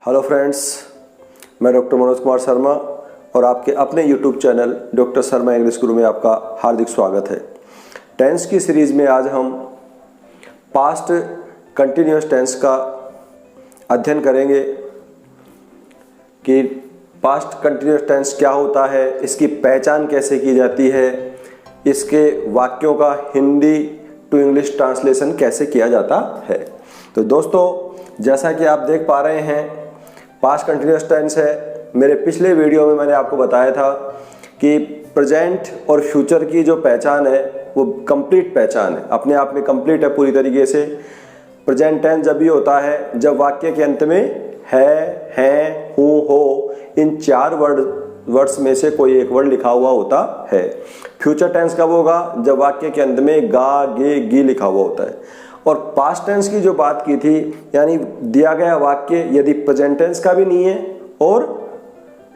Hello friends, मैं doctor Manoj Kumar Sharma और आपके अपने YouTube channel doctor Sharma English गुरु में आपका हार्दिक स्वागत है। टेंस की सीरीज़ में आज हम पास्ट कंटिन्यूअस टेंस का अध्ययन करेंगे कि पास्ट कंटिन्यूअस टेंस क्या होता है, इसकी पहचान कैसे की जाती है, इसके वाक्यों का हिंदी टू इंग्लिश ट्रांसलेशन कैसे किया जाता है। तो दोस्तों, जैसा कि आप देख पा रहे हैं, पास्ट कंटिन्यूअस टेंस है। मेरे पिछले वीडियो में मैंने आपको बताया था कि प्रेजेंट और फ्यूचर की जो पहचान है वो कंप्लीट पहचान है, अपने आप में कंप्लीट है पूरी तरीके से। प्रेजेंट टेंस जब भी होता है जब वाक्य के अंत में है, हैं, हूँ, हो, इन चार वर्ड्स में से कोई एक वर्ड लिखा हुआ होता है। फ्यूचर टेंस कब होगा? जब वाक्य के अंत में गा, गे, गी लिखा हुआ होता है। और पास्ट टेंस की जो बात की थी, यानी दिया गया वाक्य यदि प्रेजेंट टेंस का भी नहीं है और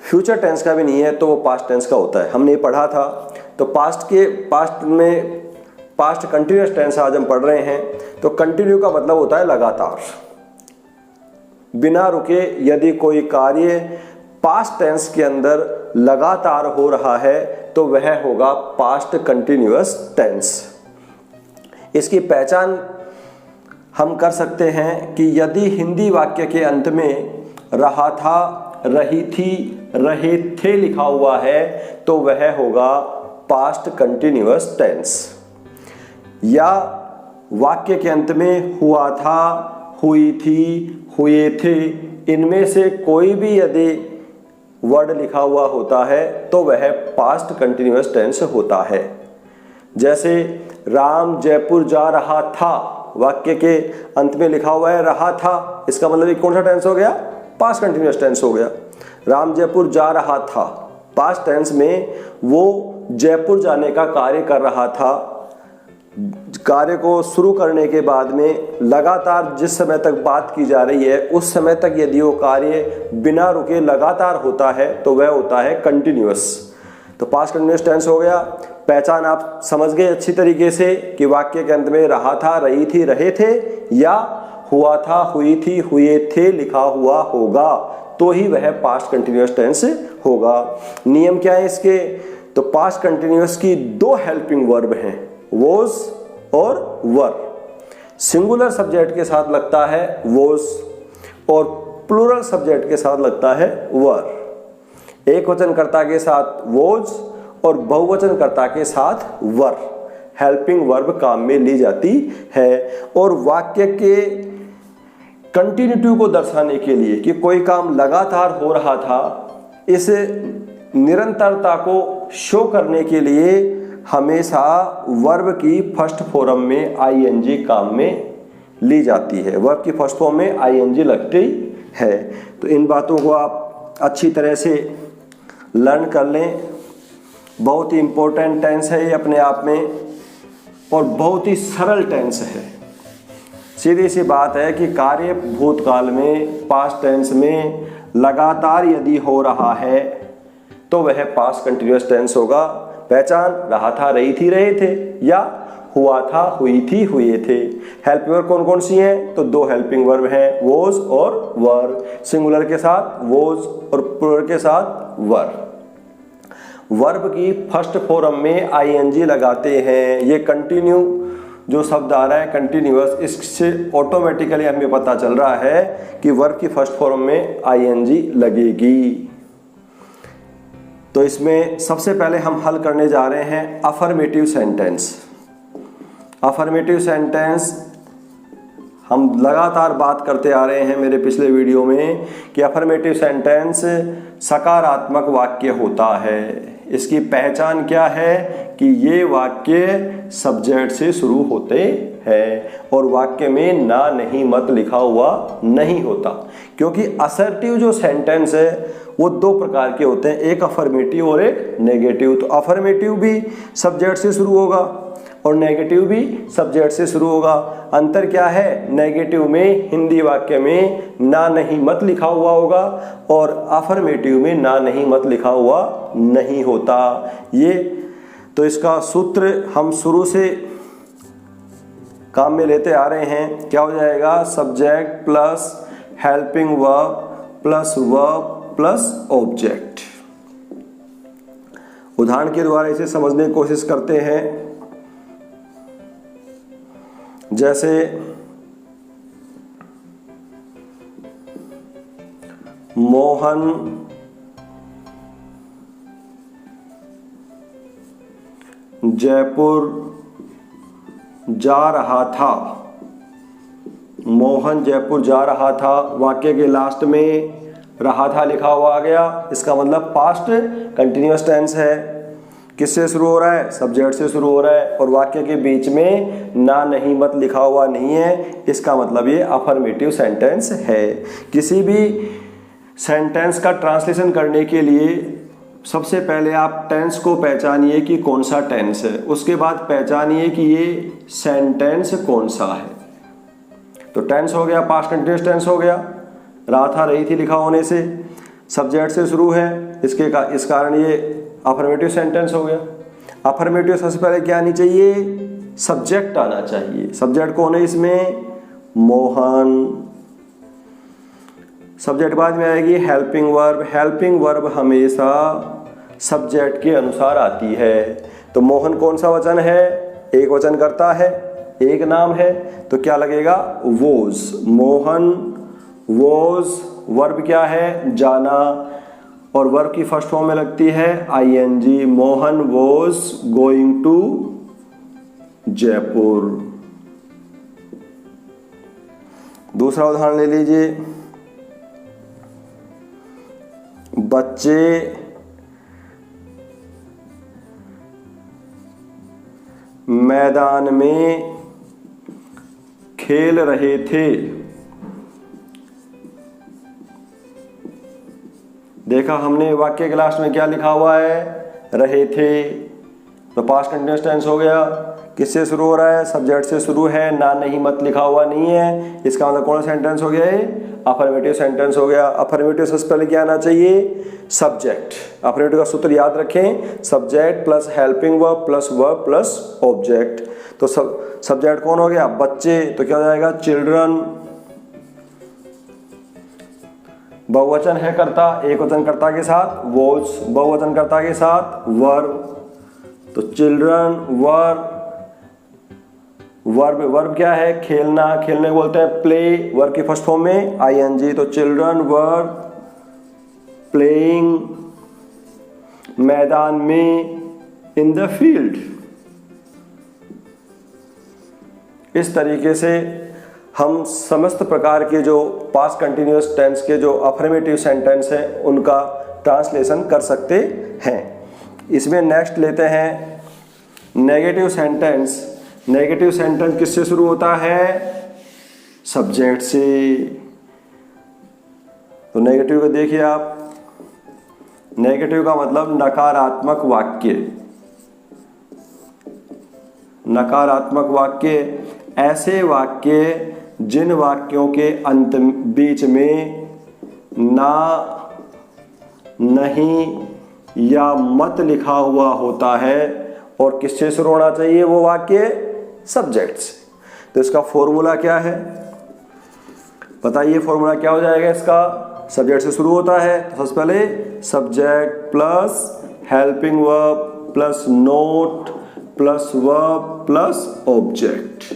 फ्यूचर टेंस का भी नहीं है तो वो पास्ट टेंस का होता है। हमने ये पढ़ा था। तो पास्ट कंटिन्यूअस टेंस आज हम पढ़ रहे हैं। तो कंटिन्यू का मतलब होता है लगातार, बिना रुके। यदि कोई कार्य पास्ट टेंस के अंदर लगातार हो रहा है तो वह होगा पास्ट कंटिन्यूअस टेंस। इसकी पहचान हम कर सकते हैं कि यदि हिंदी वाक्य के अंत में रहा था, रही थी, रहे थे लिखा हुआ है तो वह होगा पास्ट कंटिन्यूअस टेंस। या वाक्य के अंत में हुआ था, हुई थी, हुए थे, इनमें से कोई भी यदि वर्ड लिखा हुआ होता है तो वह पास्ट कंटिन्यूअस टेंस होता है। जैसे राम जयपुर जा रहा था, वाक्य के अंत में लिखा हुआ है रहा था, इसका मतलब ये कौन सा टेंस हो गया? पास्ट कंटिन्यूअस टेंस हो गया। राम जयपुर जा रहा था, पास्ट टेंस में वो जयपुर जाने का कार्य कर रहा था। कार्य को शुरू करने के बाद में लगातार जिस समय तक बात की जा रही है उस समय तक यदि वो कार्य बिना रुके लगातार होता है तो वह होता है कंटिन्यूअस। तो पास्ट कंटिन्यूअस टेंस हो गया। पहचान आप समझ गए अच्छी तरीके से कि वाक्य के अंत में रहा था, रही थी, रहे थे या हुआ था, हुई थी, हुए थे लिखा हुआ होगा तो ही वह पास्ट कंटिन्यूअस टेंस होगा। नियम क्या है इसके? तो पास्ट कंटिन्यूअस की दो हेल्पिंग वर्ब हैं, वॉज और वर। सिंगुलर सब्जेक्ट के साथ लगता है वॉज और प्लूरल सब्जेक्ट के साथ लगता है वर। एक वचनकर्ता के साथ वॉज और बहुवचनकर्ता के साथ वर हेल्पिंग वर्ब काम में ली जाती है। और वाक्य के कंटिन्यूटी को दर्शाने के लिए कि कोई काम लगातार हो रहा था, इस निरंतरता को शो करने के लिए हमेशा वर्ब की फर्स्ट फॉर्म में आईएनजी काम में ली जाती है। वर्ब की फर्स्ट फॉर्म में आईएनजी लगती है। तो इन बातों को आप अच्छी तरह से लर्न कर लें। बहुत ही इंपॉर्टेंट टेंस है ये अपने आप में और बहुत ही सरल टेंस है। सीधी सी बात है कि कार्य भूतकाल में पास्ट टेंस में लगातार यदि हो रहा है तो वह पास्ट कंटिन्यूअस टेंस होगा। पहचान रहा था, रही थी, रहे थे या हुआ था, हुई थी, हुए थे। हेल्पिंग वर्ब कौन कौन सी हैं? तो दो हेल्पिंग वर्ब हैं, वॉज और वर। सिंगुलर के साथ वॉज और प्लूरल के साथ वर। वर्ब की फर्स्ट फॉर्म में आईएनजी लगाते हैं। ये कंटिन्यू जो शब्द आ रहा है कंटिन्यूअस, इससे ऑटोमेटिकली हमें पता चल रहा है कि वर्ब की फर्स्ट फॉर्म में आईएनजी लगेगी। तो इसमें सबसे पहले हम हल करने जा रहे हैं अफर्मेटिव सेंटेंस। अफर्मेटिव सेंटेंस हम लगातार बात करते आ रहे हैं मेरे पिछले वीडियो में कि अफर्मेटिव सेंटेंस सकारात्मक वाक्य होता है। इसकी पहचान क्या है कि ये वाक्य सब्जेक्ट से शुरू होते हैं और वाक्य में ना, नहीं, मत लिखा हुआ नहीं होता। क्योंकि असर्टिव जो सेंटेंस है वो दो प्रकार के होते हैं, एक अफर्मेटिव और एक नेगेटिव। तो अफर्मेटिव भी सब्जेक्ट से शुरू होगा और नेगेटिव भी सब्जेक्ट से शुरू होगा। अंतर क्या है? नेगेटिव में हिंदी वाक्य में ना, नहीं, मत लिखा हुआ होगा और अफर्मेटिव में ना, नहीं, मत लिखा हुआ नहीं होता। ये तो इसका सूत्र हम शुरू से काम में लेते आ रहे हैं। क्या हो जाएगा? Subject plus helping verb plus verb plus object. उदाहरण के द्वारा इसे समझने की कोशिश करते हैं। जैसे मोहन जयपुर जा रहा था। मोहन जयपुर जा रहा था, वाक्य के लास्ट में रहा था लिखा हुआ आ गया, इसका मतलब पास्ट कंटिन्यूअस टेंस है। किससे शुरू हो रहा है? सब्जेक्ट से शुरू हो रहा है, और वाक्य के बीच में ना नहीं मत लिखा हुआ नहीं है, इसका मतलब ये अफर्मेटिव सेंटेंस है। किसी भी सेंटेंस का ट्रांसलेशन करने के लिए सबसे पहले आप टेंस को पहचानिए कि कौन सा टेंस है, उसके बाद पहचानिए कि ये सेंटेंस कौन सा है। तो टेंस हो गया, पास्ट कंटिन्यूअस टेंस हो गया, रहा था रही थी लिखा होने से, सब्जेक्ट से शुरू है, इस कारण ये अफर्मेटिव सेंटेंस हो गया। अफर्मेटिव सबसे पहले क्या आनी चाहिए? सब्जेक्ट आना चाहिए। सब्जेक्ट कौन है इसमें? मोहन। सब्जेक्ट बाद में आएगी हेल्पिंग वर्ब। हेल्पिंग वर्ब हमेशा सब्जेक्ट के अनुसार आती है। तो मोहन कौन सा वचन है? एक वचन करता है, एक नाम है, तो क्या लगेगा? वोज। मोहन वोज। वर्ब क्या है? जाना, और वर्ब की फर्स्ट फॉर्म में लगती है ING. Mohan was going to Jaipur. दूसरा उदाहरण ले लीजिए। बच्चे मैदान में खेल रहे थे। देखा हमने वाक्य के लास्ट में क्या लिखा हुआ है? रहे थे। तो पास्ट कंटिन्यूअस टेंस हो गया। किससे शुरू हो रहा है? सब्जेक्ट से शुरू है, ना नहीं मत लिखा हुआ नहीं है, इसका मतलब कौन सा सेंटेंस हो गया? अफर्मेटिव सेंटेंस हो गया। अफर्मेटिव सबसे पहले क्या आना चाहिए? सब्जेक्ट। अफर्मेटिव का सूत्र याद रखें, subject plus helping verb plus verb plus object. तो सब्जेक्ट कौन हो गया? बच्चे, तो क्या हो जाएगा? चिल्ड्रन। बहुवचन है कर्ता, एक वचन कर्ता के साथ वॉज, बहुवचन कर्ता के साथ वर्ब। तो चिल्ड्रन वर्ब। वर्ब क्या है? खेलना, खेलने को बोलते हैं प्ले, वर्ब की फर्स्ट फॉर्म में आईएनजी। तो चिल्ड्रन वर्ब प्लेइंग मैदान में, इन द फील्ड। इस तरीके से हम समस्त प्रकार के जो पास्ट कंटिन्यूअस टेंस के जो अफर्मेटिव सेंटेंस हैं उनका ट्रांसलेशन कर सकते हैं। इसमें नेक्स्ट लेते हैं नेगेटिव सेंटेंस। नेगेटिव सेंटेंस किससे शुरू होता है? सब्जेक्ट से। तो नेगेटिव को देखिए आप, नेगेटिव का मतलब नकारात्मक वाक्य। नकारात्मक वाक्य ऐसे वाक्य जिन वाक्यों के अंत बीच में ना, नहीं या मत लिखा हुआ होता है, और किससे शुरू होना चाहिए वो वाक्य? सब्जेक्ट से। तो इसका फॉर्मूला क्या है बताइए? फॉर्मूला क्या हो जाएगा इसका? सब्जेक्ट से शुरू होता है, तो सबसे पहले subject plus helping verb plus not plus verb plus object.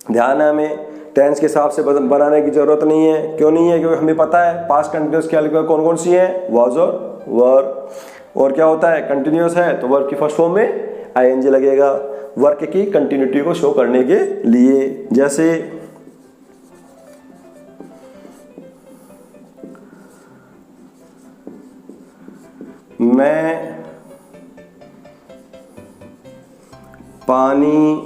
ध्यान है, हमें टेंस के हिसाब से बनाने की जरूरत नहीं है। क्यों नहीं है? क्योंकि हमें पता है पास्ट कंटिन्यूअस क्या लिखा कौन कौन सी है? वाज और वर। और क्या होता है? कंटिन्यूअस है तो वर्ब की फर्स्ट फॉर्म में आईएनजी लगेगा, वर्ब की कंटिन्यूटी को शो करने के लिए। जैसे मैं पानी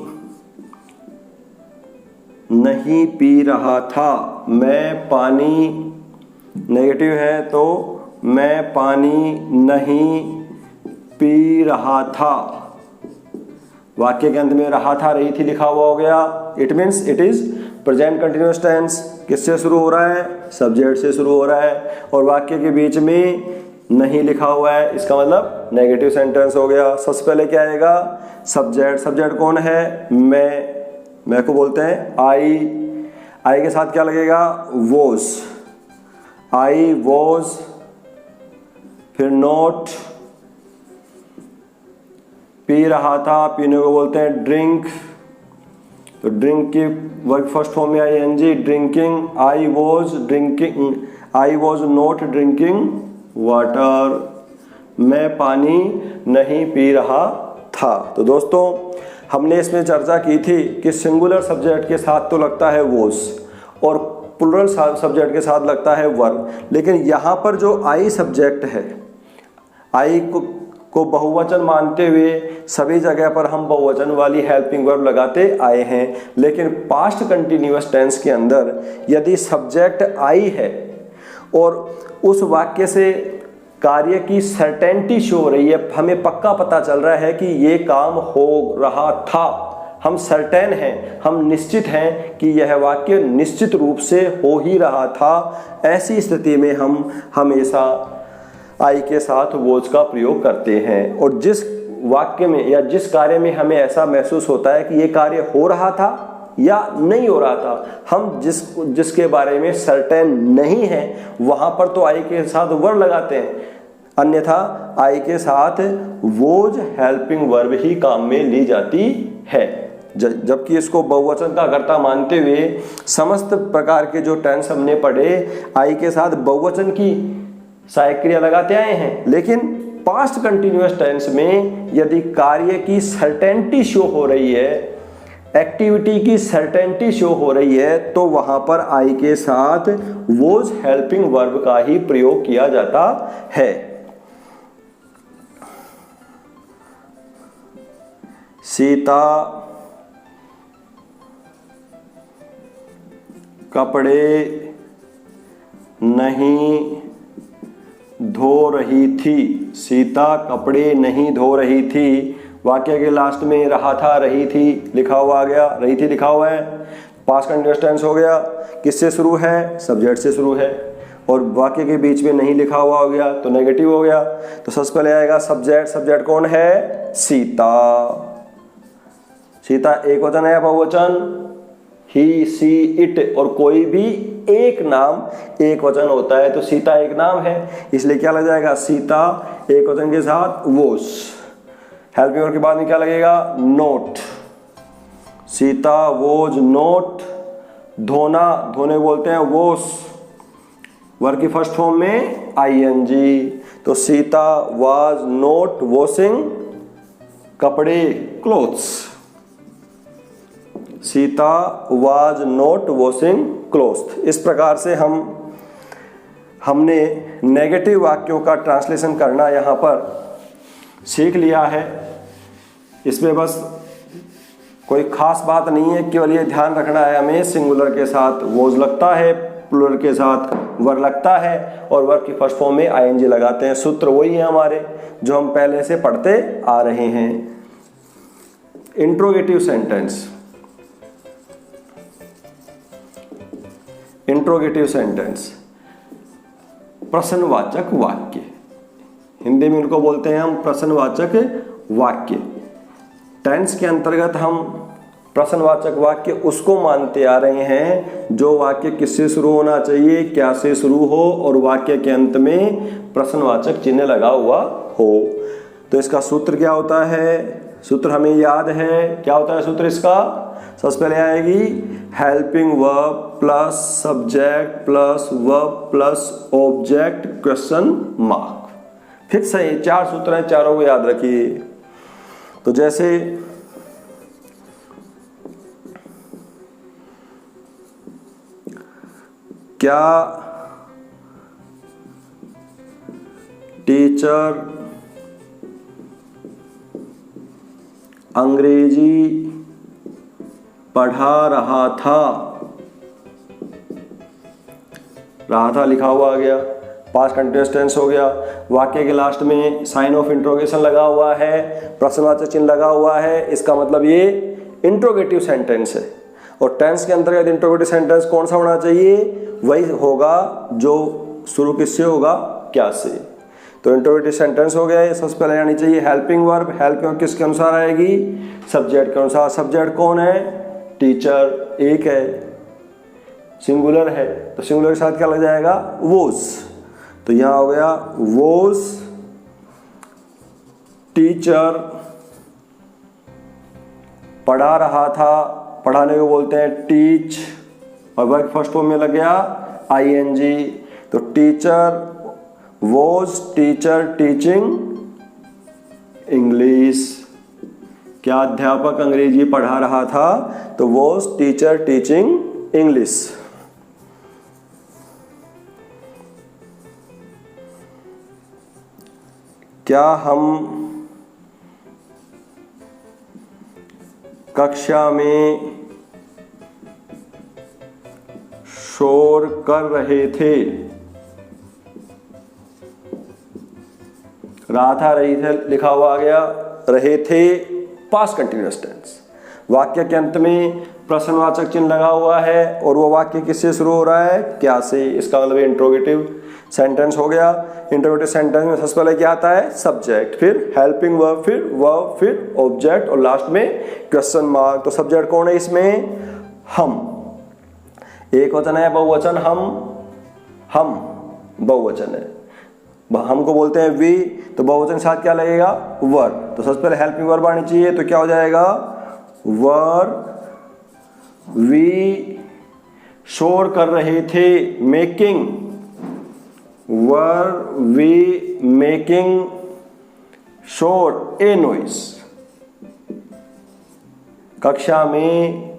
नहीं पी रहा था। मैं पानी नेगेटिव है तो मैं पानी नहीं पी रहा था। वाक्य के अंत में रहा था रही थी लिखा हुआ हो गया। It means it is present continuous tense. किससे शुरू हो रहा है? सब्जेक्ट से शुरू हो रहा है, और वाक्य के बीच में नहीं लिखा हुआ है, इसका मतलब नेगेटिव सेंटेंस हो गया। सबसे पहले क्या आएगा? सब्जेक्ट। सब्जेक्ट कौन है? मैं को बोलते हैं आई। आई के साथ क्या लगेगा? वोस। आई वॉज, फिर नॉट, पी रहा था, पीने को बोलते हैं ड्रिंक, तो ड्रिंक की वर्ब फर्स्ट फॉर्म में I N G, drinking, I was drinking, I was not drinking water, मैं पानी नहीं पी रहा था। तो दोस्तों हमने इसमें चर्चा की थी कि सिंगुलर सब्जेक्ट के साथ तो लगता है वॉज और प्लुरल सब्जेक्ट के साथ लगता है वर्ब, लेकिन यहाँ पर जो आई सब्जेक्ट है, आई को बहुवचन मानते हुए सभी जगह पर हम बहुवचन वाली हेल्पिंग वर्ब लगाते आए हैं, लेकिन पास्ट कंटिन्यूअस टेंस के अंदर यदि सब्जेक्ट आई है और उस वाक्य से कार्य की सर्टेनिटी शो हो रही है, हमें पक्का पता चल रहा है कि ये काम हो रहा था, हम सर्टेन हैं, हम निश्चित हैं कि यह वाक्य निश्चित रूप से हो ही रहा था, ऐसी स्थिति में हम हमेशा आई के साथ वॉज का प्रयोग करते हैं। और जिस वाक्य में या जिस कार्य में हमें ऐसा महसूस होता है कि ये कार्य हो रहा था या नहीं हो रहा था, हम जिसके बारे में सर्टेन नहीं है, वहां पर तो आई के साथ वर्ब लगाते हैं, अन्यथा आई के साथ वोज हेल्पिंग वर्ब ही काम में ली जाती है। जबकि इसको बहुवचन का कर्ता मानते हुए समस्त प्रकार के जो टेंस हमने पढ़े आई के साथ बहुवचन की सहायक क्रिया लगाते आए हैं, लेकिन पास्ट कंटिन्यूअस टेंस में यदि कार्य की सर्टेनिटी शो हो रही है, एक्टिविटी की सर्टेनिटी शो हो रही है, तो वहां पर आई के साथ वोज हेल्पिंग वर्ब का ही प्रयोग किया जाता है। सीता कपड़े नहीं धो रही थी, सीता कपड़े नहीं धो रही थी, वाक्य के लास्ट में रहा था रही थी लिखा हुआ आ गया, रही थी लिखा हुआ है, पास्ट कंटिन्यूअस टेंस हो गया, किससे शुरू है, सब्जेक्ट से शुरू है, और वाक्य के बीच में नहीं लिखा हुआ हो गया तो नेगेटिव हो गया। तो सबसे पहले आएगा सब्जेक्ट, सब्जेक्ट कौन है, सीता, सीता एक वचन है या बहुवचन, ही सी इट, और कोई भी एक नाम एक वचन होता है, तो सीता एक नाम है, इसलिए क्या लग जाएगा, सीता एक वचन के साथ वॉज, हेल्पिंग वर्ब के बाद में क्या लगेगा, नोट, सीता वॉज नोट, धोना, धोने बोलते हैं वॉश, वर्ब की फर्स्ट फॉर्म में आईएनजी, तो सीता वाज नोट वॉशिंग कपड़े clothes, Sita was note washing clothes. इस प्रकार से हमने नेगेटिव वाक्यों का ट्रांसलेशन करना यहाँ पर सीख लिया है। इसमें बस कोई खास बात नहीं है, केवल ये ध्यान रखना है हमें सिंगुलर के साथ वॉज लगता है, प्लुरल के साथ वर लगता है, और वर्ब की फर्स्ट फॉर्म में आईएनजी लगाते हैं। सूत्र वही है हमारे जो हम पहले से पढ़ते आ रहे हैं। इंट्रोगेटिव सेंटेंस, इंट्रोगेटिव सेंटेंस प्रश्नवाचक वाक्य, हिंदी में उनको बोलते हैं हम प्रश्नवाचक वाक्य। टेंस के अंतर्गत हम प्रश्नवाचक वाक्य उसको मानते आ रहे हैं जो वाक्य किससे शुरू होना चाहिए, क्या से शुरू हो, और वाक्य के अंत में प्रश्नवाचक चिन्ह लगा हुआ हो। तो इसका सूत्र क्या होता है, सूत्र हमें याद है, क्या होता है सूत्र इसका, सबसे पहले आएगी helping verb plus subject plus verb plus object question mark. Fix है, ये चार सूत्र हैं, चारों को याद रखिए। तो जैसे क्या टीचर अंग्रेजी पढ़ा रहा था लिखा हुआ आ गया, पास्ट कंटिन्यूअस टेंस हो गया। वाक्य के लास्ट में साइन ऑफ इंट्रोगेशन लगा हुआ है, प्रश्नवाचक चिन्ह लगा हुआ है, इसका मतलब ये इंट्रोगेटिव सेंटेंस है। और टेंस के अंतर्गत इंट्रोगेटिव सेंटेंस कौन सा होना चाहिए, वही होगा जो शुरू किससे होगा, क्या से। तो इंट्रोगेटिव सेंटेंस हो गया, ये सबसे पहले आनी चाहिए हेल्पिंग वर्ब। हेल्पिंग वर्ब किसके अनुसार आएगी, सब्जेक्ट के अनुसार। सब्जेक्ट कौन है, टीचर एक है, सिंगुलर है तो सिंगुलर के साथ क्या लग जाएगा, वोज। तो यहां हो गया वोज टीचर पढ़ा रहा था, पढ़ाने को बोलते हैं टीच, और वर्ब फर्स्ट फॉर्म में लग गया आईएनजी। तो teacher was teacher teaching English. क्या अध्यापक अंग्रेजी पढ़ा रहा था, तो वॉज टीचर टीचिंग इंग्लिश। क्या हम कक्षा में शोर कर रहे थे, रहा था रही थे लिखा हुआ आ गया, रहे थे पास्ट कंटिन्यूअस टेंस। वाक्य के अंत में प्रश्नवाचक चिन्ह लगा हुआ है और वो वाक्य किससे शुरू हो रहा है, क्या से। इसका मतलब इंट्रोगेटिव सेंटेंस हो गया। इंट्रोगेटिव सेंटेंस में सबसे पहले क्या आता है, सब्जेक्ट, फिर हेल्पिंग वर्ब, फिर ऑब्जेक्ट और लास्ट में क्वेश्चन मार्क। तो सब्जेक्ट कौन है इसमें, हम। एक वचन है, बहुवचन हम बहुवचन है। हमको बोलते हैं वी, तो बहुवचन के साथ क्या लगेगा, वर्ब। तो सबसे पहले हेल्पिंग वर्ब आनी चाहिए, तो क्या हो जाएगा, वर्ब वी शोर कर रहे थे, मेकिंग, वर्ब वी मेकिंग शोर ए नॉइस। कक्षा में,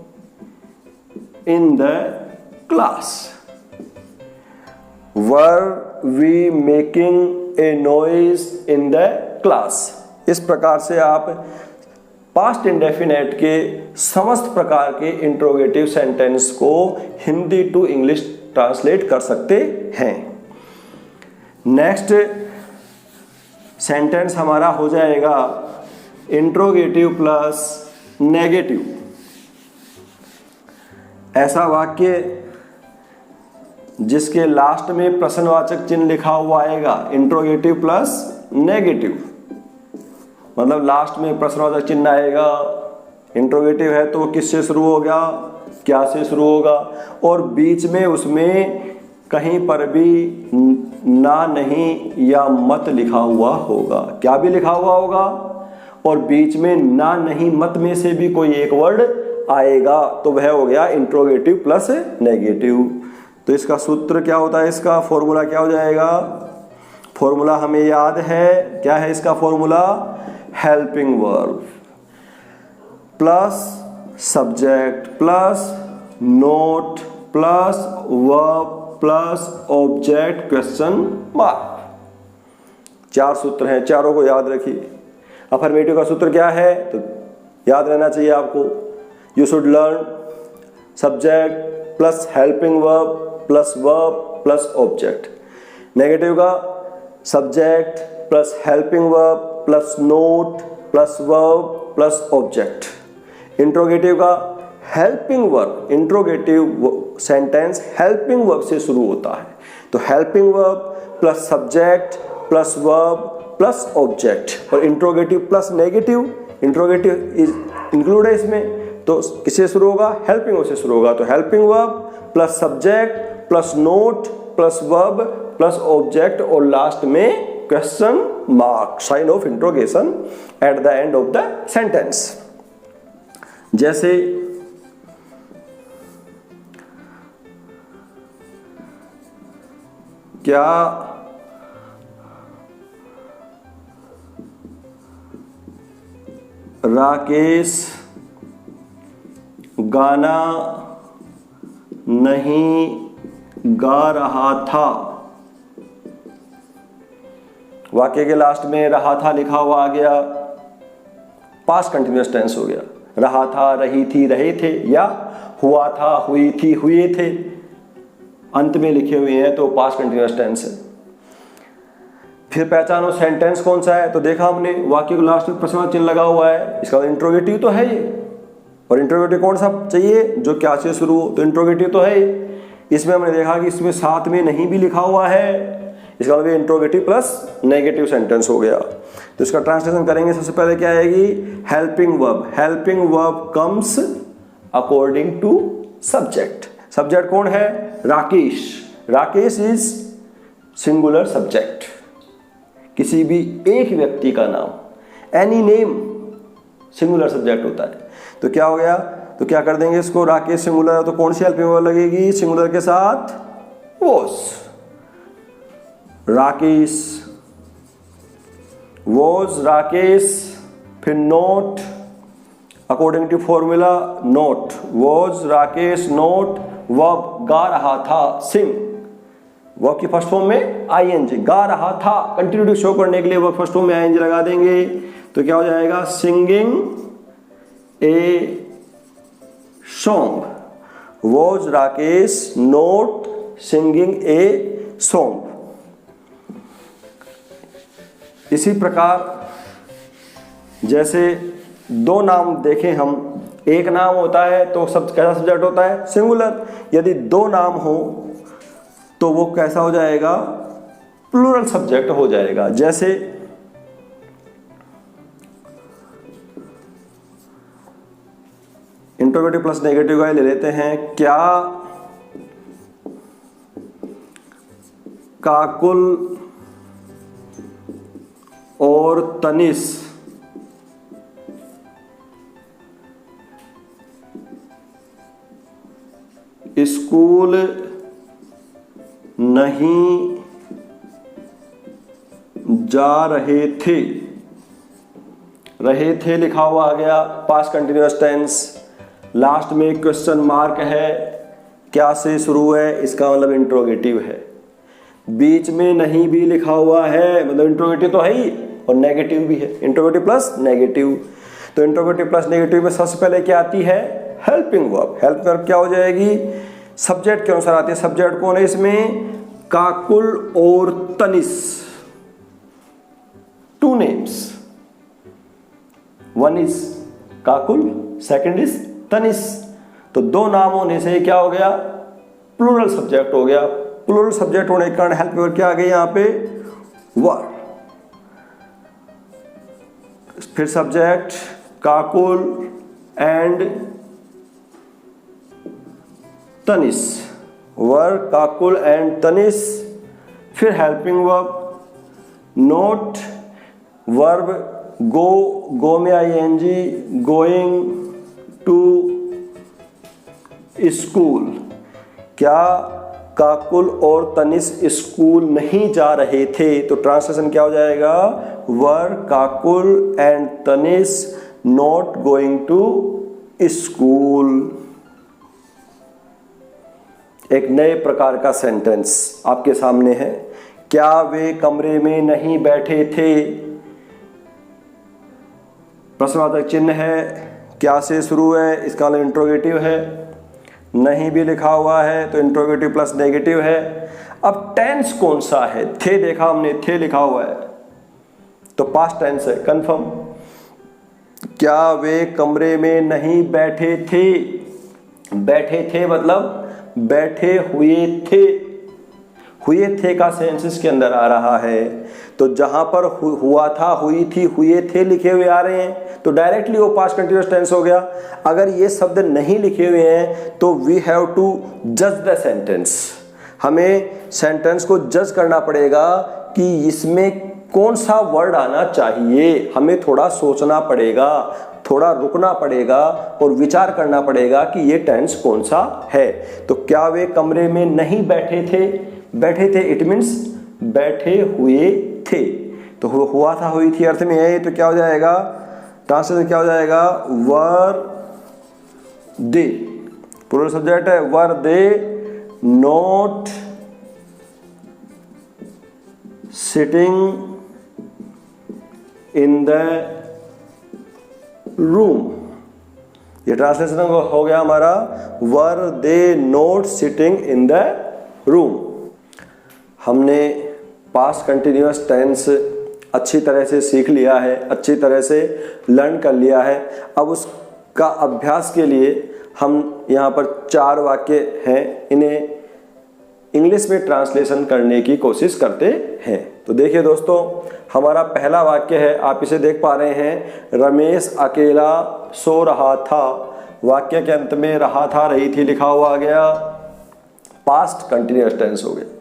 in the class, were we making a noise in the class. इस प्रकार से आप पास्ट इंडेफिनेट के समस्त प्रकार के इंट्रोगेटिव सेंटेंस को हिंदी टू इंग्लिश ट्रांसलेट कर सकते हैं। नेक्स्ट सेंटेंस हमारा हो जाएगा इंट्रोगेटिव प्लस नेगेटिव। ऐसा वाक्य जिसके लास्ट में प्रश्नवाचक चिन्ह लिखा हुआ आएगा, इंट्रोगेटिव प्लस नेगेटिव, मतलब लास्ट में प्रश्नवाचक चिन्ह आएगा। इंट्रोगेटिव है तो किससे शुरू हो गया, क्या से शुरू होगा, और बीच में उसमें कहीं पर भी ना, नहीं या मत लिखा हुआ होगा। क्या भी लिखा हुआ होगा और बीच में ना, नहीं, मत में से भी कोई एक वर्ड आएगा, तो वह हो गया इंट्रोगेटिव प्लस नेगेटिव। तो इसका सूत्र क्या होता है, इसका फॉर्मूला क्या हो जाएगा, फॉर्मूला हमें याद है, क्या है इसका formula, helping verb plus subject plus not plus verb plus object question mark. 4 सूत्र हैं, चारों को याद रखिए। अफर्मेटिव का सूत्र क्या है, तो याद रहना चाहिए आपको, you should learn subject plus helping verb plus object. Negative का subject plus helping verb plus not plus verb plus object. Interrogative का helping verb, interrogative sentence helping verb से शुरू होता है, तो helping verb plus subject plus verb plus object. और interrogative plus negative, interrogative include है इसमें, तो किससे शुरू होगा, हेल्पिंग वर्ब से शुरू होगा। तो helping verb plus subject plus not plus verb plus object और लास्ट में question mark, sign of interrogation at the end of the sentence. जैसे क्या राकेश गाना नहीं गा रहा था। वाक्य के लास्ट में रहा था लिखा हुआ आ गया, पास्ट कंटिन्यूअस टेंस हो गया। रहा था, रही थी, रहे थे, या हुआ था, हुई थी, हुए थे, अंत में लिखे हुए हैं तो पास्ट कंटिन्यूअस टेंस है। फिर पहचानो सेंटेंस कौन सा है, तो देखा हमने वाक्य के लास्ट में प्रश्नवाचक चिन्ह लगा हुआ है, इसका इंट्रोगेटिव तो है ये। और इंट्रोगेटिव कौन सा चाहिए, जो क्या से शुरू हो, तो इंट्रोगेटिव तो है। इसमें हमने देखा कि इसमें साथ में नहीं भी लिखा हुआ है, इसका मतलब इंट्रोगेटिव प्लस नेगेटिव सेंटेंस हो गया। तो इसका ट्रांसलेशन करेंगे, सबसे पहले क्या आएगी, helping verb. Helping verb comes according to subject. Subject कौन है? Rakesh. Rakesh is singular subject, किसी भी एक व्यक्ति का नाम, एनी नेम सिंगुलर सब्जेक्ट होता है। तो क्या हो गया? तो क्या कर देंगे इसको? राकेश सिंगुलर है तो कौन सी हेल्पिंग वर्ब लगेगी? सिंगुलर के साथ वॉज। राकेश, वॉज राकेश, फिर not, according to formula not, was Rakesh not verb गा रहा था, सिंग, वर्ब की फर्स्ट फॉर्म में आईएनजी, गा रहा था, कंटिन्यूटी शो करने के लिए वर्ब फर्स्ट फॉर्म में आईएनजी लगा देंगे। तो क्या हो जाएगा? Singing a song, was Rakesh not singing a song. इसी प्रकार जैसे दो नाम देखें हम, एक नाम होता है तो सब कैसा सब्जेक्ट होता है? सिंगुलर। यदि दो नाम हो तो वो कैसा हो जाएगा? प्लूरल सब्जेक्ट हो जाएगा। जैसे इंट्रोगेटिव प्लस नेगेटिव का ले लेते हैं। क्या काकुल और तनिष स्कूल नहीं जा रहे थे? रहे थे लिखा हुआ आ गया, पास्ट कंटिन्यूअस टेंस, लास्ट में क्वेश्चन मार्क है, क्या से शुरू है, इसका मतलब इंट्रोगेटिव है। बीच में नहीं भी लिखा हुआ है, मतलब इंट्रोगेटिव तो है ही और नेगेटिव भी है, इंट्रोगेटिव प्लस नेगेटिव। तो इंट्रोगेटिव प्लस नेगेटिव में सबसे पहले क्या आती है? Helping verb. हेल्पिंग वर्ब क्या हो जाएगी? सब्जेक्ट के अनुसार आती है। सब्जेक्ट कौन है इसमें? काकुल और Tanish, two names, one is Kakul, second is Tanish. तो दो नाम होने से क्या हो गया? प्लूरल सब्जेक्ट हो गया। प्लूरल सब्जेक्ट होने के कारण हेल्प वर्ब क्या आ गई यहां पे? वर्ब। फिर subject Kakul and Tanish, verb Kakul and Tanish. फिर हेल्पिंग वर्ब नोट, वर्ब गो, गो में आईएनजी, गोइंग टू स्कूल। क्या काकुल और तनिष स्कूल नहीं जा रहे थे? तो ट्रांसलेशन क्या हो जाएगा? Were Kakul and Tanish not going to school. एक नए प्रकार का सेंटेंस आपके सामने है। क्या वे कमरे में नहीं बैठे थे? प्रश्नवाचक चिन्ह है, क्या से शुरू है, इसका मतलब इंट्रोगेटिव है, नहीं भी लिखा हुआ है तो इंट्रोगेटिव प्लस नेगेटिव है। अब टेंस कौन सा है? थे देखा हमने, थे लिखा हुआ है तो पास्ट टेंस है, कंफर्म। क्या वे कमरे में नहीं बैठे थे? बैठे थे मतलब बैठे हुए थे, हुए थे का सेंसेस के अंदर आ रहा है। तो जहां पर हुआ था, हुई थी, हुए थे लिखे हुए आ रहे हैं तो डायरेक्टली वो पास्ट कंटिन्यूअस टेंस हो गया। अगर ये शब्द नहीं लिखे हुए हैं तो वी हैव टू जज द सेंटेंस। हमें सेंटेंस को जज करना पड़ेगा कि इसमें कौन सा वर्ड आना चाहिए। हमें थोड़ा सोचना पड़ेगा, थोड़ा रुकना पड़ेगा और विचार करना पड़ेगा कि ये टेंस कौन सा है। तो क्या वे कमरे में नहीं बैठे थे? बैठे थे इट मीन्स बैठे हुए थे। तो हुआ था, हुई थी अर्थ में है, तो क्या हो जाएगा? ट्रांसलेशन क्या हो जाएगा? वर दे, प्लूरल सब्जेक्ट है, were they not sitting in the room. ये ट्रांसलेशन हो गया हमारा, were they not sitting in the room. हमने पास्ट कंटिन्यूअस टेंस अच्छी तरह से सीख लिया है, अच्छी तरह से लर्न कर लिया है। अब उसका अभ्यास के लिए हम यहाँ पर 4 वाक्य हैं, इन्हें इंग्लिश में ट्रांसलेशन करने की कोशिश करते हैं। तो देखिए दोस्तों, हमारा पहला वाक्य है, आप इसे देख पा रहे हैं, रमेश अकेला सो रहा था। वाक्य के अंत में रहा था, रही थी लिखा हुआ आ गया। पास्ट कंटिन्यूअस टेंस हो गया।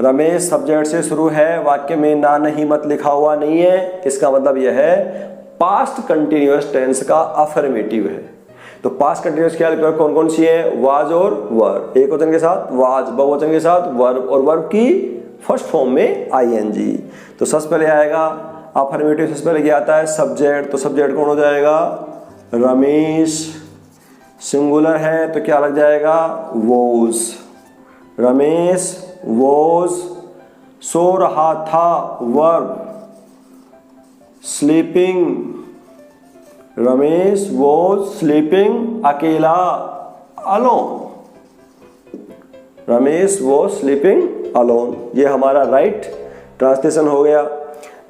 रमेश सब्जेक्ट से शुरू है, वाक्य में ना नहीं मत लिखा हुआ नहीं है, इसका मतलब यह है पास्ट कंटिन्यूअस टेंस का अफर्मेटिव है। तो पास्ट कंटिन्यूअस क्या कौन कौन सी है? वाज और वर, एक वचन के साथ वाज, बहुवचन के साथ वर्ब, और वर्ब की फर्स्ट फॉर्म में आईएनजी। तो सबसे पहले आएगा अफर्मेटिव, सबसे पहले क्या आता है? सब्जेक्ट। तो सब्जेक्ट कौन हो जाएगा? रमेश। सिंगुलर है तो क्या लग जाएगा? वोज। रमेश वोज सो रहा था, verb sleeping. Ramesh was sleeping, अकेला, alone. Ramesh was sleeping alone, ये हमारा राइट ट्रांसलेशन हो गया।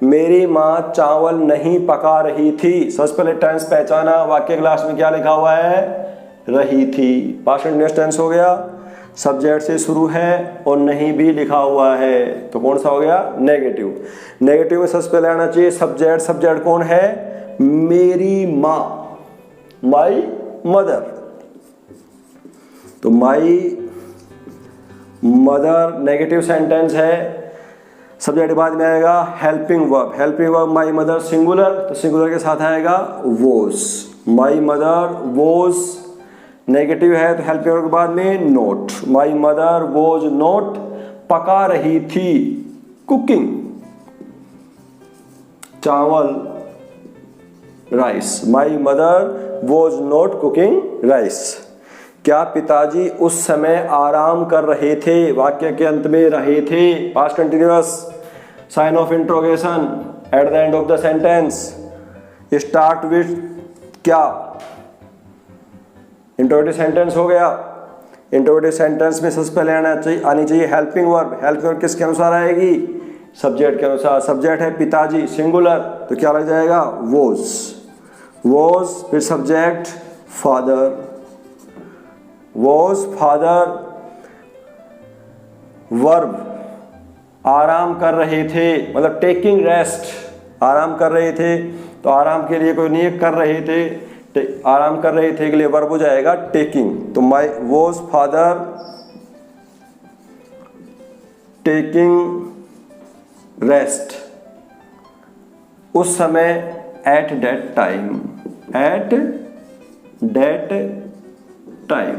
मेरी माँ चावल नहीं पका रही थी, सबसे पहले टेंस पहचाना, वाक्य के लास्ट में क्या लिखा हुआ है? रही थी, पास्ट कंटिन्यूअस टेंस हो गया। सब्जेक्ट से शुरू है और नहीं भी लिखा हुआ है, तो कौन सा हो गया? नेगेटिव। नेगेटिव में सबसे पहले आना चाहिए सब्जेक्ट। सब्जेक्ट कौन है? मेरी माँ, माई मदर। तो माई मदर नेगेटिव सेंटेंस है। सब्जेक्ट के बाद में आएगा helping verb. Helping verb my mother singular, तो सिंगुलर के साथ आएगा was. My mother was negative है, तो हेल्पिंग वर्ब के बाद में not. My mother was not पका रही थी, कुकिंग चावल, rice. My mother was not cooking rice. क्या पिताजी उस समय आराम कर रहे थे? वाक्य के अंत में रहे थे, past continuous, sign of interrogation at the end of the sentence. Start with क्या? इंट्रोगेटिव सेंटेंस हो गया। इंट्रोगेटिव सेंटेंस में सबसे पहले आनी चाहिए हेल्पिंग वर्ब। हेल्पिंग वर्ब किसके अनुसार आएगी? सब्जेक्ट के अनुसार। सब्जेक्ट है पिताजी सिंगुलर, तो क्या लग जाएगा? वोज। वॉज, फिर subject father, was father. Verb आराम कर रहे थे, मतलब टेकिंग रेस्ट, आराम कर रहे थे, तो आराम के लिए कोई नहीं है, कर रहे थे, आराम कर रहे थे के लिए वर्ब हो जाएगा टेकिंग। तो my was father taking rest उस समय, at that time, at that time.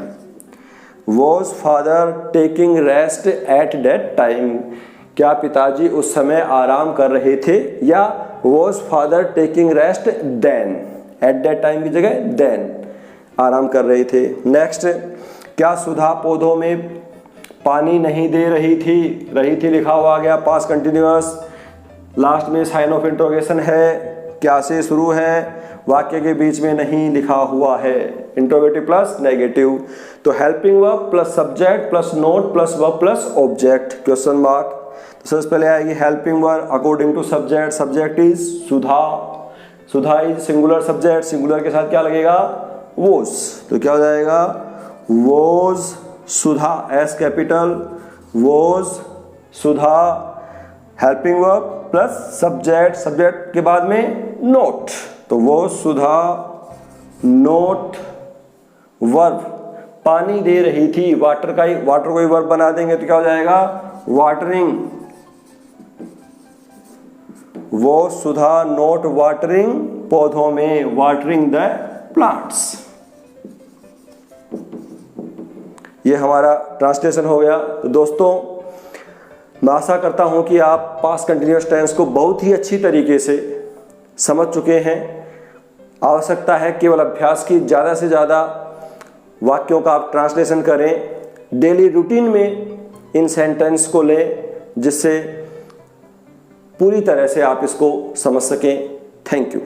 Was father taking rest at that time, क्या पिताजी उस समय आराम कर रहे थे, या was father taking rest then, at that time की जगह देन आराम कर रहे थे। नेक्स्ट, क्या सुधा पौधों में पानी नहीं दे रही थी लिखा हुआ आ गया, पास्ट कंटिन्यूअस। लास्ट में साइन ऑफ इंट्रोगेशन है, क्या से शुरू है, वाक्य के बीच में नहीं लिखा हुआ है, इंट्रोगेटिव प्लस नेगेटिव। तो helping verb plus subject plus not plus verb plus object, question mark. तो सबसे पहले आएगी helping verb according to subject. Subject is Sudha, Sudha is singular subject, singular के साथ क्या लगेगा? वोज, तो क्या हो जाएगा? Was Sudha, S capital, was Sudha. Helping verb plus subject, subject के बाद में नोट, तो वो सुधा नोट वर्ब पानी दे रही थी, वाटर का ही, वाटर को ही वर्ब बना देंगे तो क्या हो जाएगा? वाटरिंग। वो सुधा नोट वाटरिंग पौधों में, वाटरिंग द प्लांट्स। ये हमारा ट्रांसलेशन हो गया। तो दोस्तों, मैं आशा करता हूं कि आप पास्ट कंटिन्यूअस टेंस को बहुत ही अच्छी तरीके से समझ चुके हैं। आवश्यकता है केवल अभ्यास की, ज़्यादा से ज़्यादा वाक्यों का आप ट्रांसलेशन करें। डेली रूटीन में इन सेंटेंस को लें, जिससे पूरी तरह से आप इसको समझ सकें। Thank you.